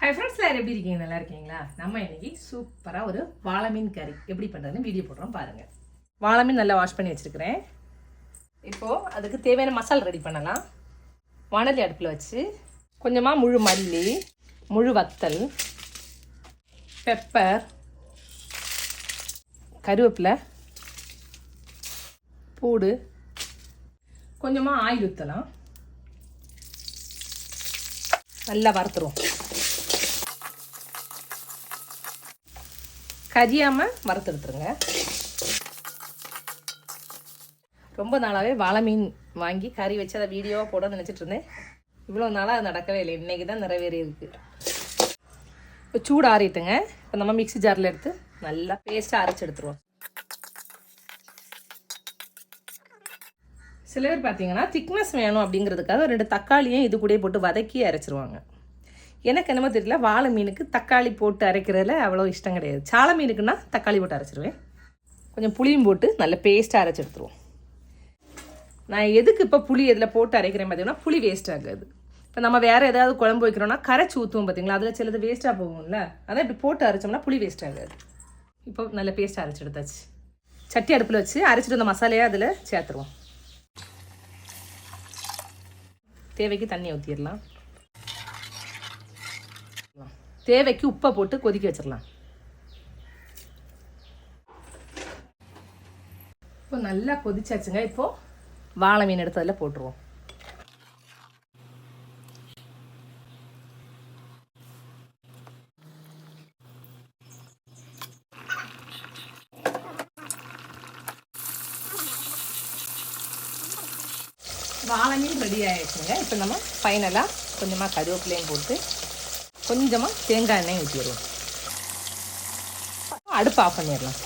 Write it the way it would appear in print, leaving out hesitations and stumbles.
Hi friends, எல்லாரும் எப்படி இருக்கீங்க? நல்லா இருக்கீங்களா? நம்ம இன்னைக்கு சூப்பராக ஒரு வாழை மீன் கறி எப்படி பண்ணுறதுன்னு வீடியோ போடுறோம் பாருங்கள். வாழை மீன் நல்லா வாஷ் பண்ணி வச்சுருக்கிறேன். இப்போது அதுக்கு தேவையான மசாலா ரெடி பண்ணலாம். வாணலி அடுப்பில் வச்சு கொஞ்சமாக முழு மல்லி, முழு வத்தல், பெப்பர், கருவேப்பிலை, பூடு, கொஞ்சமாக ஆயில் ஊற்றலாம். நல்லா வறுத்துருவோம். கரியாமல் வறுத்தெடுத்துருங்க. ரொம்ப நாளாகவே வாழை மீன் வாங்கி கறி வச்சு அதை வீடியோவாக போட நினச்சிட்டு இருந்தேன். இவ்வளோ நாளாக அது நடக்கவே இல்லை. இன்றைக்கி தான் நிறைவேறி இருக்குது. இப்போ சூடு ஆறிட்டுங்க. இப்போ நம்ம மிக்ஸி ஜாரில் எடுத்து நல்லா பேஸ்ட்டாக அரைச்சி எடுத்துருவோம். சில பேர் பார்த்தீங்கன்னா திக்னஸ் வேணும் அப்படிங்கிறதுக்காக 2 தக்காளியும் இது கூட போட்டு வதக்கி அரைச்சிருவாங்க. எனக்கு என்னமோ தெரியல, வாழை மீனுக்கு தக்காளி போட்டு அரைக்கிறதுல அவ்வளோ இஷ்டம் கிடையாது. சாலை மீனுக்குன்னா தக்காளி போட்டு அரைச்சிருவேன். கொஞ்சம் புளியும் போட்டு நல்ல பேஸ்ட்டாக அரைச்சி எடுத்துருவோம். நான் எதுக்கு இப்போ புளி இதில் போட்டு அரைக்கிறேன் பார்த்தீங்கன்னா, புளி வேஸ்ட் ஆகாது. இப்போ நம்ம வேறு ஏதாவது குழம்பு வைக்கிறோன்னா கரைச்சி ஊற்றுவோம் பார்த்தீங்களா, அதில் சிலது வேஸ்ட்டாக போகும்ல, அதான் இப்படி போட்டு அரைச்சோம்னா புளி வேஸ்ட் ஆகாது. இப்போ நல்ல பேஸ்ட்டாக அரைச்சி எடுத்தாச்சு. சட்டி அடுப்பில் வச்சு அரைச்சிட்டு வந்த மசாலையை அதில் சேர்த்துருவோம். தேவைக்கு தண்ணி ஊற்றிடலாம். தேவைக்கு உப்பை போட்டு கொதிக்க வச்சிடலாம். இப்போ நல்லா கொதிச்சாச்சுங்க. இப்போது வாழை மீன் எடுத்து அதில் போட்டுருவோம். வாழை மீன் ரெடி ஆகிடுச்சுங்க. இப்போ நம்ம ஃபைனலாக கொஞ்சமாக கருவேப்பிலையும் போட்டு கொஞ்சமாக தேங்காய் எண்ணெய் ஊற்றிடுவோம். அடுப்பு ஆஃப் பண்ணிடலாம்.